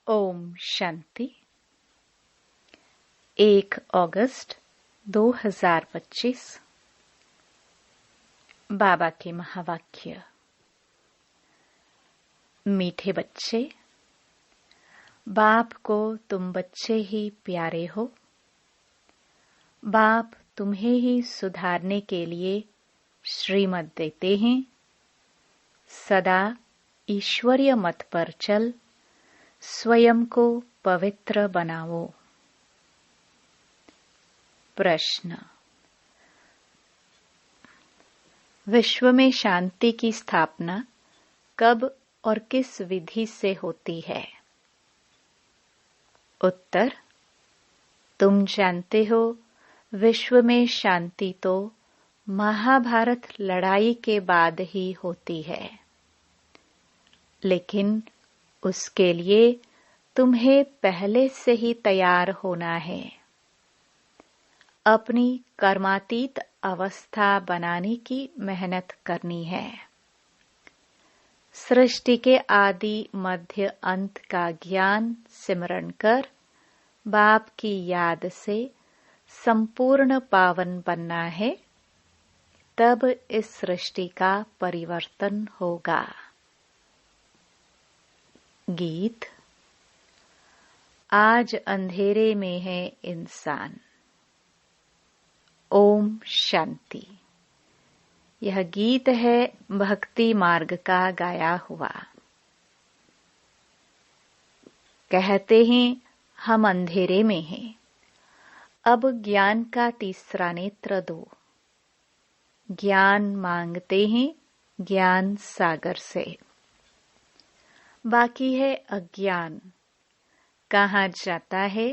ओम शांति। 1 अगस्त 2025। बाबा के महावाक्य। मीठे बच्चे, बाप को तुम बच्चे ही प्यारे हो। बाप तुम्हें ही सुधारने के लिए श्रीमत देते हैं। सदा ईश्वरीय मत पर चल स्वयं को पवित्र बनाओ। प्रश्न। विश्व में शांति की स्थापना कब और किस विधि से होती है? उत्तर। तुम जानते हो, विश्व में शांति तो महाभारत लड़ाई के बाद ही होती है, लेकिन उसके लिए तुम्हें पहले से ही तैयार होना है। अपनी कर्मातीत अवस्था बनाने की मेहनत करनी है। सृष्टि के आदि मध्य अंत का ज्ञान सिमरण कर बाप की याद से संपूर्ण पावन बनना है, तब इस सृष्टि का परिवर्तन होगा। गीत। आज अंधेरे में है इंसान। ओम शांति। यह गीत है भक्ति मार्ग का गाया हुआ। कहते हैं हम अंधेरे में हैं, अब ज्ञान का तीसरा नेत्र दो। ज्ञान मांगते हैं ज्ञान सागर से। बाकी है अज्ञान। कहाँ जाता है?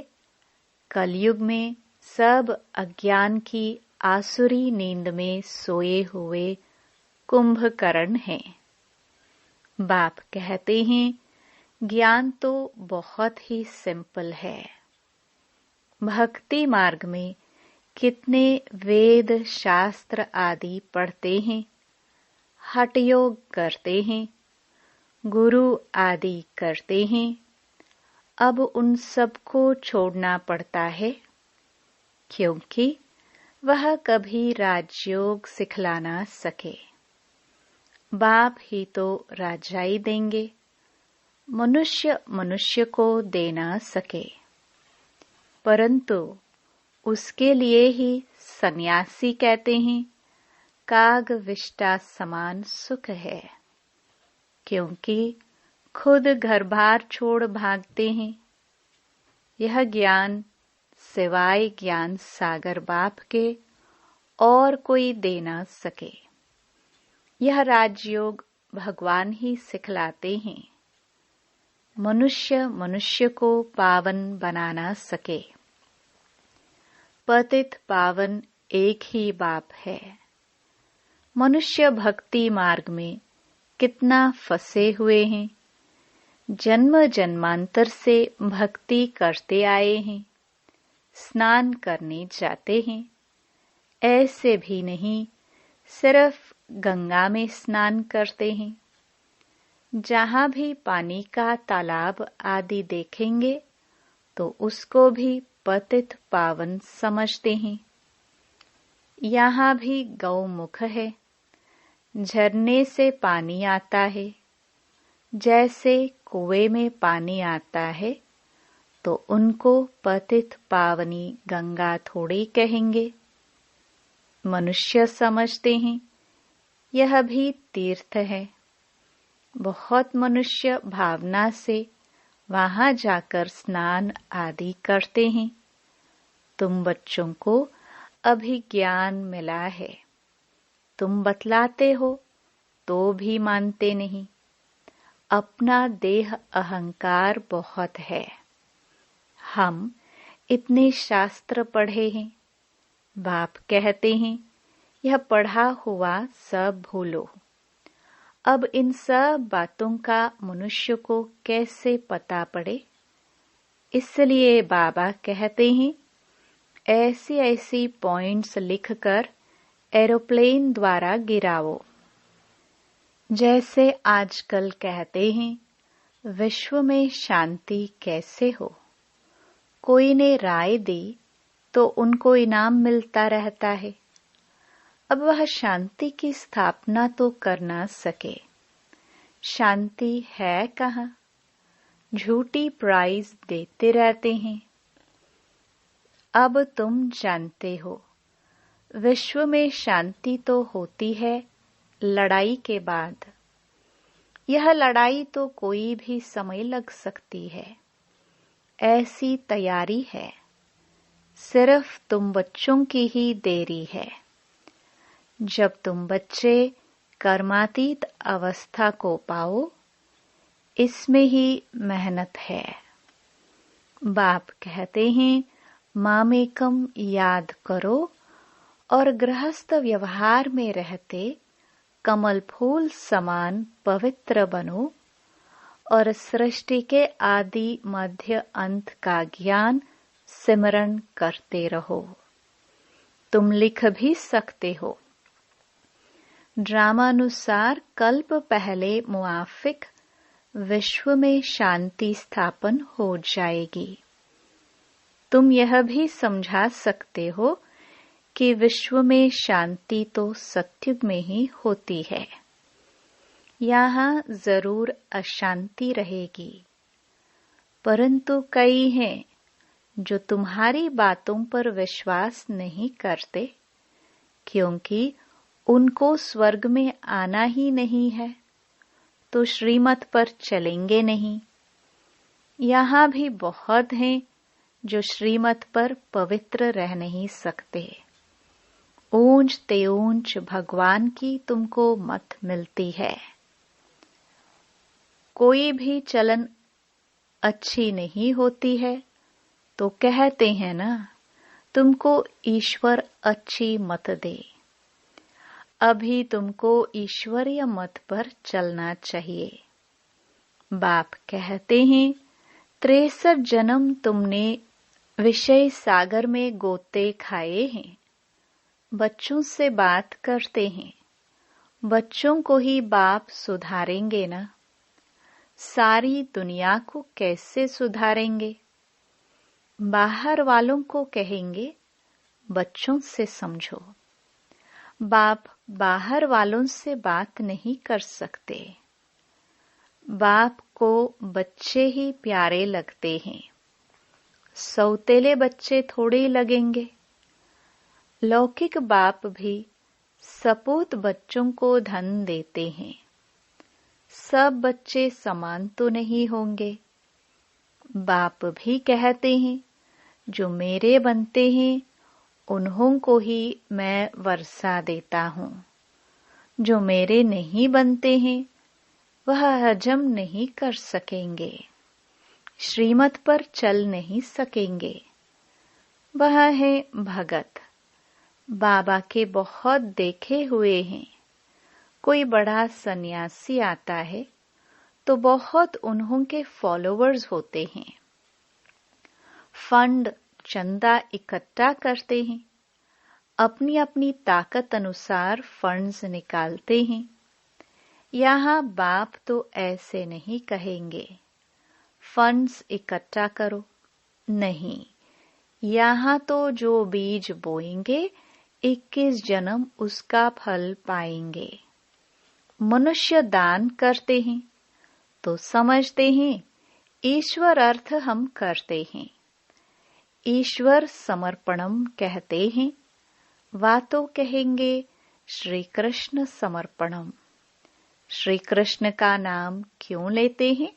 कलयुग में सब अज्ञान की आसुरी नींद में सोए हुए कुंभकर्ण हैं। बाप कहते हैं ज्ञान तो बहुत ही सिंपल है। भक्ति मार्ग में कितने वेद शास्त्र आदि पढ़ते हैं, हठ योग करते हैं, गुरु आदि करते हैं। अब उन सबको छोड़ना पड़ता है, क्योंकि वह कभी राजयोग सिखला ना सके। बाप ही तो राजाई देंगे, मनुष्य मनुष्य को दे ना सके। परंतु उसके लिए ही सन्यासी कहते हैं काग विष्टा समान सुख है, क्योंकि खुद घर बार छोड़ भागते हैं। यह ज्ञान सिवाय ज्ञान सागर बाप के और कोई दे ना सके। यह राजयोग भगवान ही सिखलाते हैं। मनुष्य मनुष्य को पावन बना ना सके। पतित पावन एक ही बाप है। मनुष्य भक्ति मार्ग में कितना फंसे हुए हैं। जन्म जन्मांतर से भक्ति करते आए हैं, स्नान करने जाते हैं। ऐसे भी नहीं सिर्फ गंगा में स्नान करते हैं। जहाँ भी पानी का तालाब आदि देखेंगे तो उसको भी पतित पावन समझते हैं। यहाँ भी गौमुख है, झरने से पानी आता है। जैसे कुएं में पानी आता है तो उनको पतित पावनी गंगा थोड़ी कहेंगे। मनुष्य समझते हैं यह भी तीर्थ है। बहुत मनुष्य भावना से वहां जाकर स्नान आदि करते हैं। तुम बच्चों को अभी ज्ञान मिला है, तुम बतलाते हो तो भी मानते नहीं। अपना देह अहंकार बहुत है। हम इतने शास्त्र पढ़े हैं। बाप कहते हैं यह पढ़ा हुआ सब भूलो। अब इन सब बातों का मनुष्य को कैसे पता पड़े? इसलिए बाबा कहते हैं ऐसी ऐसी पॉइंट्स लिखकर एरोप्लेन द्वारा गिराओ। जैसे आजकल कहते हैं विश्व में शांति कैसे हो? कोई ने राय दी तो उनको इनाम मिलता रहता है। अब वह शांति की स्थापना तो कर ना सके। शांति है कहाँ? झूठी प्राइज देते रहते हैं। अब तुम जानते हो, विश्व में शांति तो होती है लड़ाई के बाद। यह लड़ाई तो कोई भी समय लग सकती है, ऐसी तैयारी है। सिर्फ तुम बच्चों की ही देरी है। जब तुम बच्चे कर्मातीत अवस्था को पाओ, इसमें ही मेहनत है। बाप कहते हैं, मामेकम याद करो और गृहस्थ व्यवहार में रहते कमल फूल समान पवित्र बनो और सृष्टि के आदि मध्य अंत का ज्ञान सिमरण करते रहो। तुम लिख भी सकते हो। ड्रामानुसार कल्प पहले मुआफिक विश्व में शांति स्थापन हो जाएगी। तुम यह भी समझा सकते हो कि विश्व में शांति तो सत्युग में ही होती है। यहाँ जरूर अशांति रहेगी, परंतु कई हैं जो तुम्हारी बातों पर विश्वास नहीं करते, क्योंकि उनको स्वर्ग में आना ही नहीं है, तो श्रीमत पर चलेंगे नहीं। यहाँ भी बहुत हैं जो श्रीमत पर पवित्र रह नहीं सकते। ऊंच ते ऊंच भगवान की तुमको मत मिलती है। कोई भी चलन अच्छी नहीं होती है तो कहते हैं ना, तुमको ईश्वर अच्छी मत दे। अभी तुमको ईश्वरीय मत पर चलना चाहिए। बाप कहते हैं, 63 जन्म तुमने विषय सागर में गोते खाए हैं। बच्चों से बात करते हैं, बच्चों को ही बाप सुधारेंगे ना। सारी दुनिया को कैसे सुधारेंगे? बाहर वालों को कहेंगे, बच्चों से समझो। बाप बाहर वालों से बात नहीं कर सकते। बाप को बच्चे ही प्यारे लगते हैं, सौतेले बच्चे थोड़े लगेंगे। लौकिक बाप भी सपूत बच्चों को धन देते हैं। सब बच्चे समान तो नहीं होंगे। बाप भी कहते हैं, जो मेरे बनते हैं उन्हों को ही मैं वर्षा देता हूँ। जो मेरे नहीं बनते हैं वह हजम नहीं कर सकेंगे, श्रीमत पर चल नहीं सकेंगे। वह है भगत। बाबा के बहुत देखे हुए हैं। कोई बड़ा सन्यासी आता है तो बहुत उन्हों के फॉलोवर्स होते हैं। फंड चंदा इकट्ठा करते हैं, अपनी अपनी ताकत अनुसार फंड्स निकालते हैं। यहाँ बाप तो ऐसे नहीं कहेंगे, फंड्स इकट्ठा करो। नहीं, यहाँ तो जो बीज बोएंगे 21 जन्म उसका फल पाएंगे। मनुष्य दान करते हैं तो समझते हैं ईश्वर अर्थ हम करते हैं। ईश्वर समर्पणम कहते हैं, वा तो कहेंगे श्री कृष्ण समर्पणम। श्री कृष्ण का नाम क्यों लेते हैं?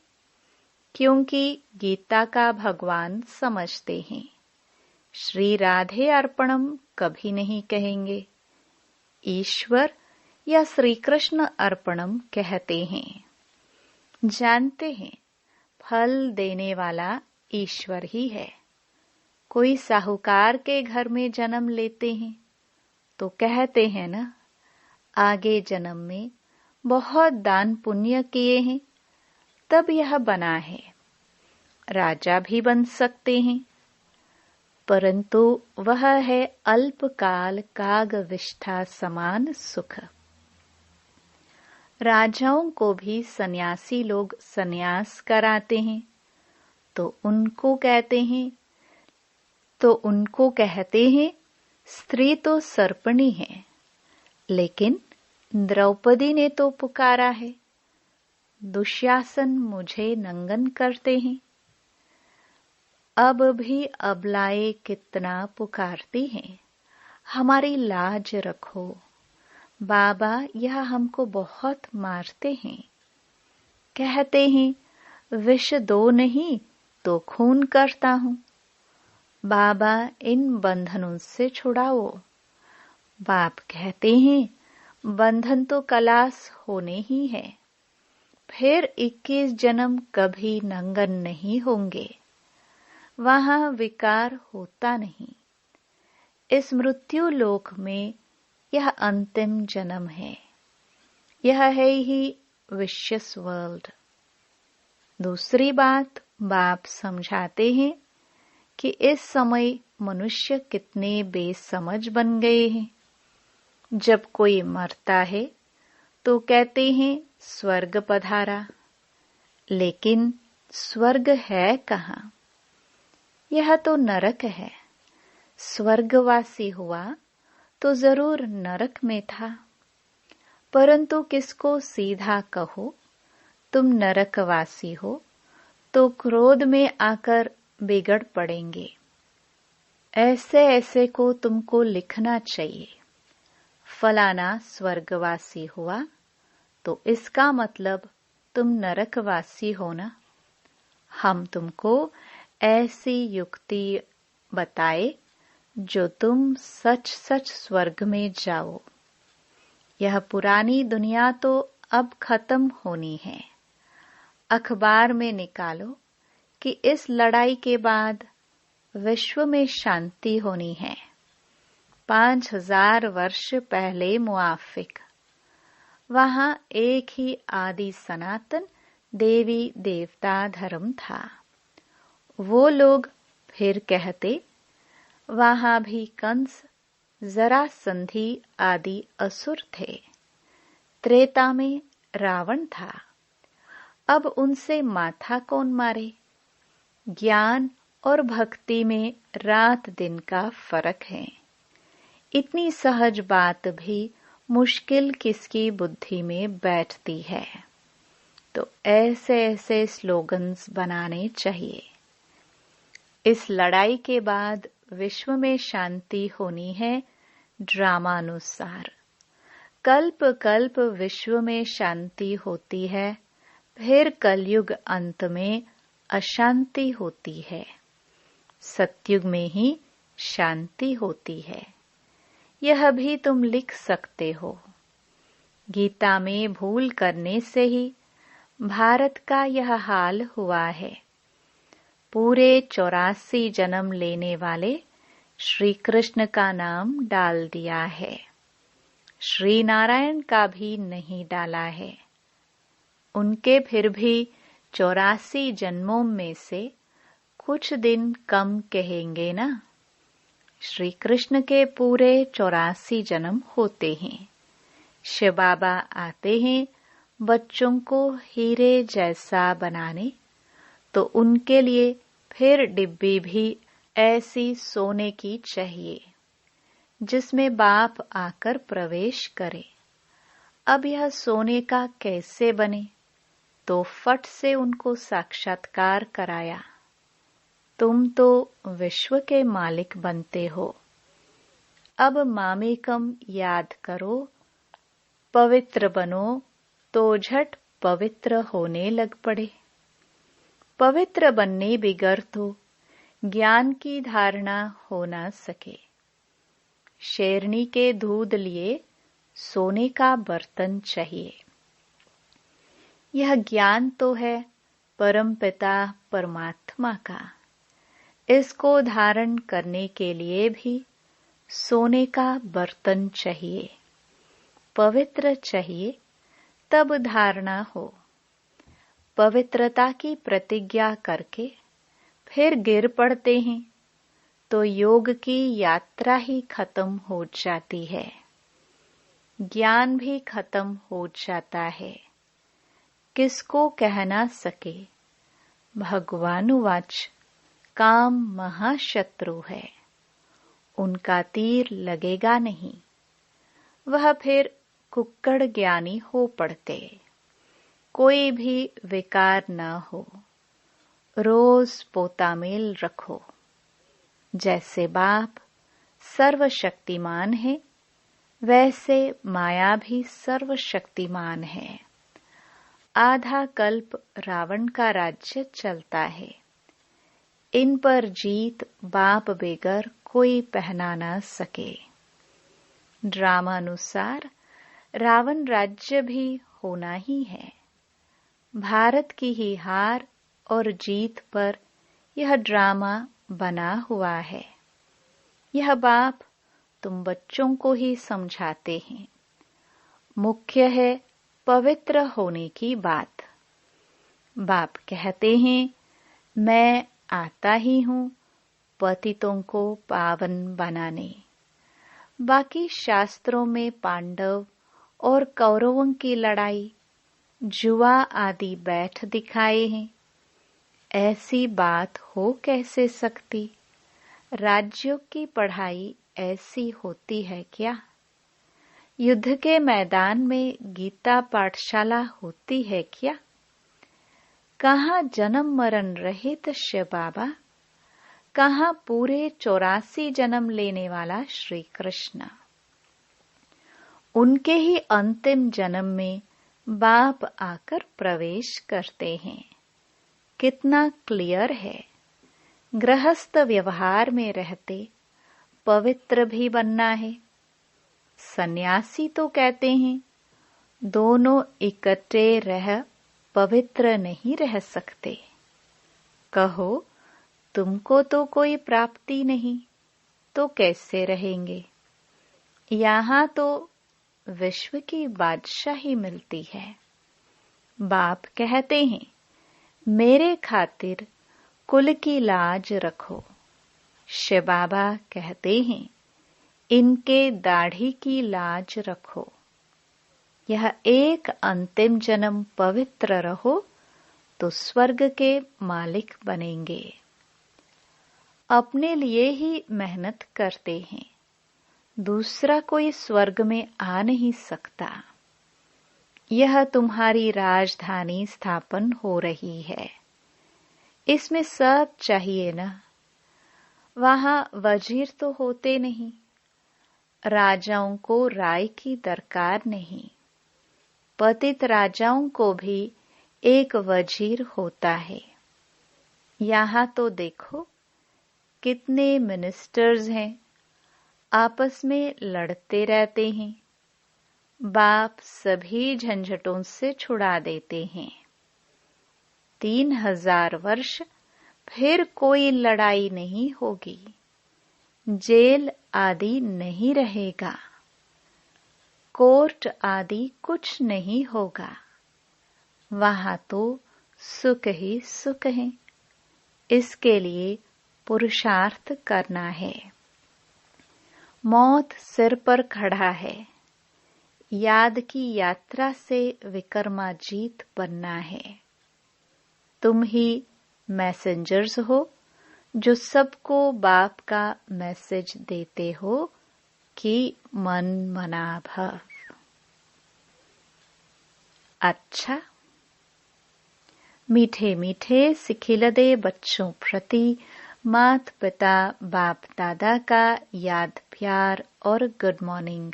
क्योंकि गीता का भगवान समझते हैं। श्री राधे अर्पणम कभी नहीं कहेंगे। ईश्वर या श्री कृष्ण अर्पणम कहते हैं। जानते हैं फल देने वाला ईश्वर ही है। कोई साहूकार के घर में जन्म लेते हैं तो कहते हैं ना, आगे जन्म में बहुत दान पुण्य किए हैं तब यह बना है। राजा भी बन सकते हैं, परंतु वह है अल्पकाल काग विष्ठा समान सुख। राजाओं को भी सन्यासी लोग सन्यास कराते हैं तो उनको कहते हैं स्त्री तो सर्पणी है, लेकिन द्रौपदी ने तो पुकारा है, दुशासन मुझे नंगन करते हैं। अब भी अबलाएं कितना पुकारती हैं, हमारी लाज रखो, बाबा यह हमको बहुत मारते हैं। कहते हैं विष दो नहीं तो खून करता हूँ, बाबा इन बंधनों से छुड़ाओ। बाप कहते हैं बंधन तो कलास होने ही है, फिर 21 जन्म कभी नंगन नहीं होंगे, वहां विकार होता नहीं। इस मृत्यु लोक में यह अंतिम जन्म है, यह है ही विशियस वर्ल्ड। दूसरी बात बाप समझाते हैं कि इस समय मनुष्य कितने बेसमझ बन गए हैं। जब कोई मरता है तो कहते हैं स्वर्ग पधारा, लेकिन स्वर्ग है कहाँ? यह तो नरक है। स्वर्गवासी हुआ तो जरूर नरक में था, परंतु किसको सीधा कहो तुम नरकवासी हो तो क्रोध में आकर बिगड़ पड़ेंगे। ऐसे को तुमको लिखना चाहिए, फलाना स्वर्गवासी हुआ तो इसका मतलब तुम नरकवासी हो ना। हम तुमको ऐसी युक्ति बताए जो तुम सच सच स्वर्ग में जाओ। यह पुरानी दुनिया तो अब खत्म होनी है। अखबार में निकालो कि इस लड़ाई के बाद विश्व में शांति होनी है। 5000 वर्ष पहले मुआफिक वहां एक ही आदि सनातन देवी देवता धर्म था। वो लोग फिर कहते वहां भी कंस जरासंधि आदि असुर थे। त्रेता में रावण था। अब उनसे माथा कौन मारे? ज्ञान और भक्ति में रात दिन का फर्क है। इतनी सहज बात भी मुश्किल किसकी बुद्धि में बैठती है। तो ऐसे स्लोगन्स बनाने चाहिए। इस लड़ाई के बाद विश्व में शांति होनी है ड्रामानुसार। कल्प कल्प विश्व में शांति होती है, फिर कलयुग अंत में अशांति होती है। सतयुग में ही शांति होती है। यह भी तुम लिख सकते हो। गीता में भूल करने से ही भारत का यह हाल हुआ है। पूरे 84 जन्म लेने वाले श्री कृष्ण का नाम डाल दिया है, श्री नारायण का भी नहीं डाला है। उनके फिर भी 84 जन्मों में से कुछ दिन कम कहेंगे ना। श्री कृष्ण के पूरे 84 जन्म होते हैं। शिव बाबा आते हैं बच्चों को हीरे जैसा बनाने, तो उनके लिए फिर डिब्बी भी ऐसी सोने की चाहिए जिसमें बाप आकर प्रवेश करे। अब यह सोने का कैसे बने? तो फट से उनको साक्षात्कार कराया। तुम तो विश्व के मालिक बनते हो। अब मामेकम याद करो, पवित्र बनो तो झट पवित्र होने लग पड़े। पवित्र बनने बिगर तो ज्ञान की धारणा हो ना सके। शेरनी के दूध लिए सोने का बर्तन चाहिए। यह ज्ञान तो है परमपिता परमात्मा का। इसको धारण करने के लिए भी सोने का बर्तन चाहिए, पवित्र चाहिए, तब धारणा हो। पवित्रता की प्रतिज्ञा करके फिर गिर पड़ते हैं तो योग की यात्रा ही खत्म हो जाती है। ज्ञान भी खत्म हो जाता है। किसको कह ना सके। भगवानुवाच काम महाशत्रु है, उनका तीर लगेगा नहीं। वह फिर कुक्कड़ ज्ञानी हो पड़ते। कोई भी विकार न हो। रोज पोतामेल रखो। जैसे बाप सर्वशक्तिमान है, वैसे माया भी सर्वशक्तिमान है। आधा कल्प रावण का राज्य चलता है। इन पर जीत बाप बेगर कोई पहना न सके। ड्रामानुसार रावण राज्य भी होना ही है। भारत की ही हार और जीत पर यह ड्रामा बना हुआ है। यह बाप तुम बच्चों को ही समझाते हैं। मुख्य है पवित्र होने की बात। बाप कहते हैं, मैं आता ही हूँ पतितों को पावन बनाने। बाकी शास्त्रों में पांडव और कौरवों की लड़ाई, जुआ आदि बैठ दिखाए हैं। ऐसी बात हो कैसे सकती। राज्यों की पढ़ाई ऐसी होती है क्या। युद्ध के मैदान में गीता पाठशाला होती है क्या। कहाँ जन्म मरण रहित शिव बाबा, कहाँ पूरे 84 जन्म लेने वाला श्री कृष्ण। उनके ही अंतिम जन्म में बाप आकर प्रवेश करते हैं। कितना क्लियर है। गृहस्थ व्यवहार में रहते पवित्र भी बनना है। सन्यासी तो कहते हैं दोनों इकट्ठे रह पवित्र नहीं रह सकते। कहो तुमको तो कोई प्राप्ति नहीं, तो कैसे रहेंगे। यहाँ तो विश्व की बादशाही मिलती है। बाप कहते हैं, मेरे खातिर कुल की लाज रखो। शिव बाबा कहते हैं, इनके दाढ़ी की लाज रखो। यह एक अंतिम जन्म पवित्र रहो तो स्वर्ग के मालिक बनेंगे। अपने लिए ही मेहनत करते हैं। दूसरा कोई स्वर्ग में आ नहीं सकता। यह तुम्हारी राजधानी स्थापन हो रही है। इसमें सब चाहिए ना। वहां वजीर तो होते नहीं। राजाओं को राय की दरकार नहीं। पतित राजाओं को भी एक वजीर होता है। यहाँ तो देखो कितने मिनिस्टर्स हैं, आपस में लड़ते रहते हैं। बाप सभी झंझटों से छुड़ा देते हैं। 3000 वर्ष फिर कोई लड़ाई नहीं होगी। जेल आदि नहीं रहेगा। कोर्ट आदि कुछ नहीं होगा। वहां तो सुख ही सुख है। इसके लिए पुरुषार्थ करना है। मौत सिर पर खड़ा है। याद की यात्रा से विक्रमाजीत बनना है। तुम ही मैसेंजर्स हो जो सबको बाप का मैसेज देते हो कि मन मना भव। अच्छा, मीठे मीठे सिखिलदे बच्चों प्रति मात पिता बाप दादा का याद प्यार और गुड मॉर्निंग।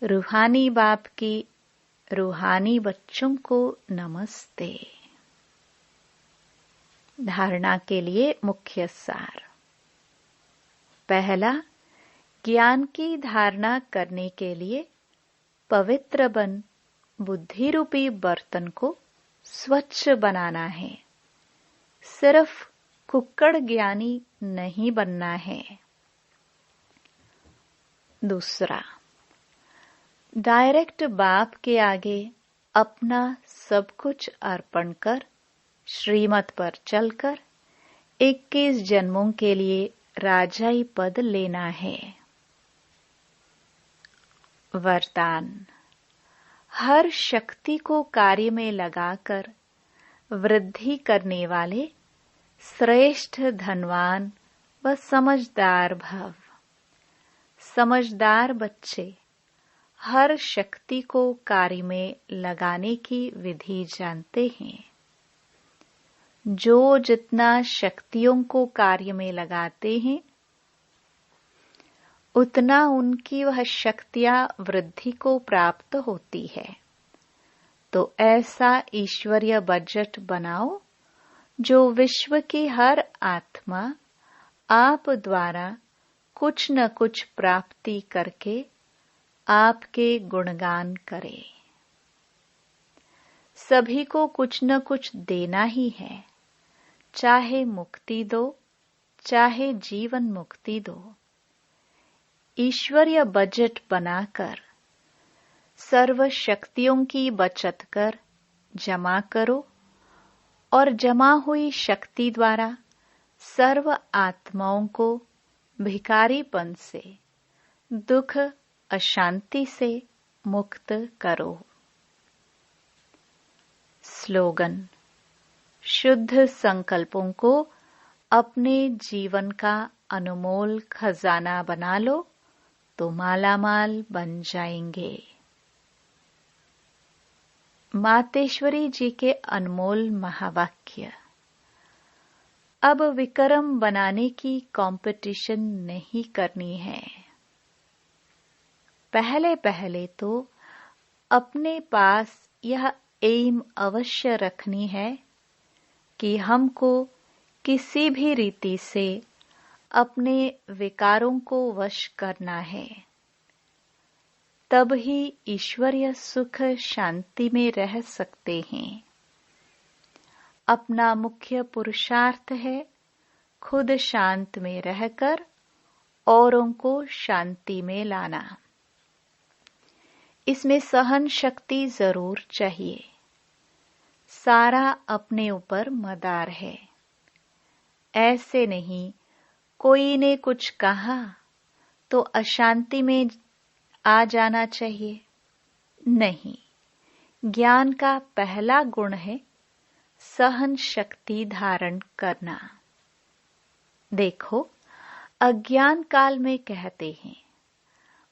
रूहानी बाप की रूहानी बच्चों को नमस्ते। धारणा के लिए मुख्य सार। पहला, ज्ञान की धारणा करने के लिए पवित्र बन बुद्धि रूपी बर्तन को स्वच्छ बनाना है। सिर्फ कुक्कड़ ज्ञानी नहीं बनना है। दूसरा, डायरेक्ट बाप के आगे अपना सब कुछ अर्पण कर श्रीमत पर चलकर 21 जन्मों के लिए राजाई पद लेना है। वरदान। हर शक्ति को कार्य में लगाकर वृद्धि करने वाले श्रेष्ठ धनवान व समझदार भव। समझदार बच्चे हर शक्ति को कार्य में लगाने की विधि जानते हैं। जो जितना शक्तियों को कार्य में लगाते हैं, उतना उनकी वह शक्तियां वृद्धि को प्राप्त होती है। तो ऐसा ईश्वरीय बजट बनाओ जो विश्व की हर आत्मा आप द्वारा कुछ न कुछ प्राप्ति करके आपके गुणगान करे। सभी को कुछ न कुछ देना ही है, चाहे मुक्ति दो, चाहे जीवन मुक्ति दो। ईश्वरीय बजट बनाकर सर्व शक्तियों की बचत कर जमा करो और जमा हुई शक्ति द्वारा सर्व आत्माओं को भिखारीपन से, दुख, अशांति से मुक्त करो। स्लोगन। शुद्ध संकल्पों को अपने जीवन का अनमोल खजाना बना लो तो मालामाल बन जाएंगे। मातेश्वरी जी के अनमोल महावाक्य। अब विक्रम बनाने की कंपटीशन नहीं करनी है। पहले पहले तो अपने पास यह एम अवश्य रखनी है कि हमको किसी भी रीति से अपने विकारों को वश करना है। तब ही ईश्वरीय सुख शांति में रह सकते हैं। अपना मुख्य पुरुषार्थ है खुद शांत में रहकर औरों को शांति में लाना। इसमें सहन शक्ति जरूर चाहिए। सारा अपने ऊपर मदार है। ऐसे नहीं कोई ने कुछ कहा तो अशांति में आ जाना चाहिए। नहीं, ज्ञान का पहला गुण है सहन शक्ति धारण करना। देखो, अज्ञान काल में कहते हैं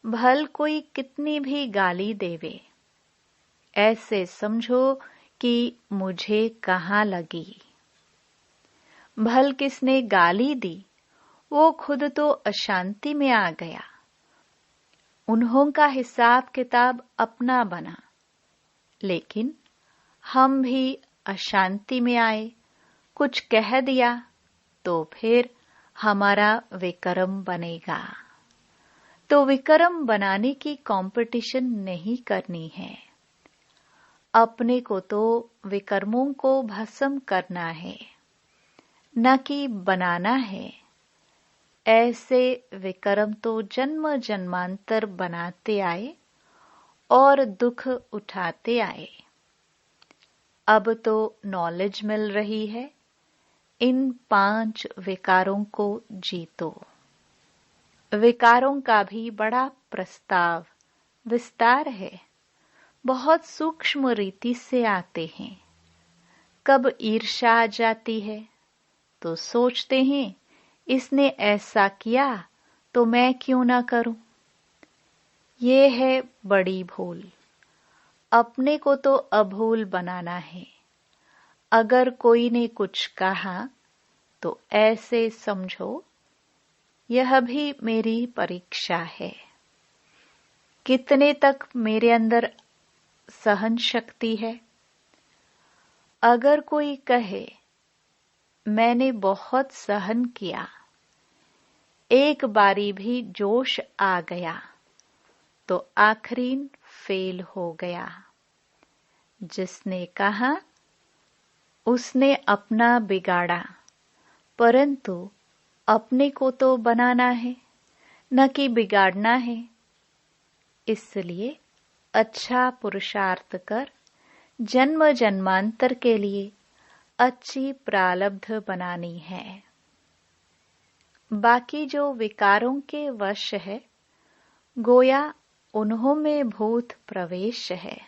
भल कोई कितनी भी गाली देवे, ऐसे समझो कि मुझे कहाँ लगी। भल किसने गाली दी, वो खुद तो अशांति में आ गया। उन्हों का हिसाब किताब अपना बना, लेकिन हम भी अशांति में आए, कुछ कह दिया तो फिर हमारा विक्रम बनेगा। तो विक्रम बनाने की कंपटीशन नहीं करनी है। अपने को तो विक्रमों को भस्म करना है, न कि बनाना है। ऐसे विक्रम तो जन्म जन्मांतर बनाते आए और दुख उठाते आए। अब तो नॉलेज मिल रही है, इन 5 विकारों को जीतो। विकारों का भी बड़ा प्रस्ताव विस्तार है, बहुत सूक्ष्म रीति से आते हैं। कब ईर्ष्या आ जाती है तो सोचते हैं इसने ऐसा किया तो मैं क्यों ना करूं। ये है बड़ी भूल। अपने को तो अभूल बनाना है। अगर कोई ने कुछ कहा तो ऐसे समझो यह भी मेरी परीक्षा है। कितने तक मेरे अंदर सहन शक्ति है। अगर कोई कहे मैंने बहुत सहन किया, एक बारी भी जोश आ गया तो आखिरीन फेल हो गया। जिसने कहा उसने अपना बिगाड़ा, परंतु अपने को तो बनाना है, न कि बिगाड़ना है। इसलिए अच्छा पुरुषार्थ कर जन्म जन्मांतर के लिए अच्छी प्रारब्ध बनानी है। बाकी जो विकारों के वश है, गोया उन्हों में भूत प्रवेश है।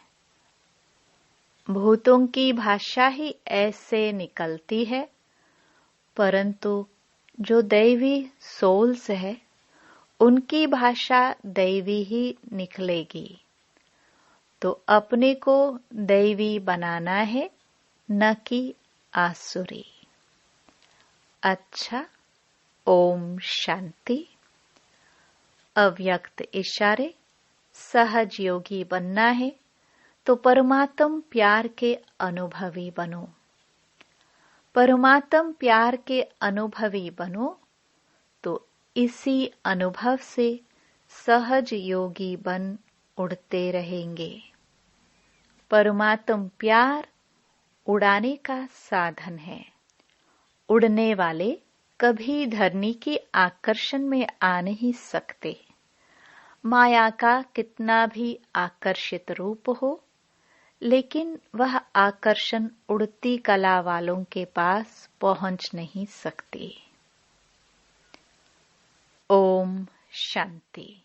भूतों की भाषा ही ऐसे निकलती है, परंतु जो दैवी सोल्स है उनकी भाषा दैवी ही निकलेगी। तो अपने को दैवी बनाना है, न कि आसुरी। अच्छा, ओम शांति। अव्यक्त इशारे। सहज योगी बनना है तो परमात्म प्यार के अनुभवी बनो। परमात्म प्यार के अनुभवी बनो तो इसी अनुभव से सहज योगी बन उड़ते रहेंगे। परमात्म प्यार उड़ाने का साधन है। उड़ने वाले कभी धरनी की आकर्षण में आ नहीं सकते। माया का कितना भी आकर्षित रूप हो, लेकिन वह आकर्षण उड़ती कला वालों के पास पहुंच नहीं सकती। ओम शांति।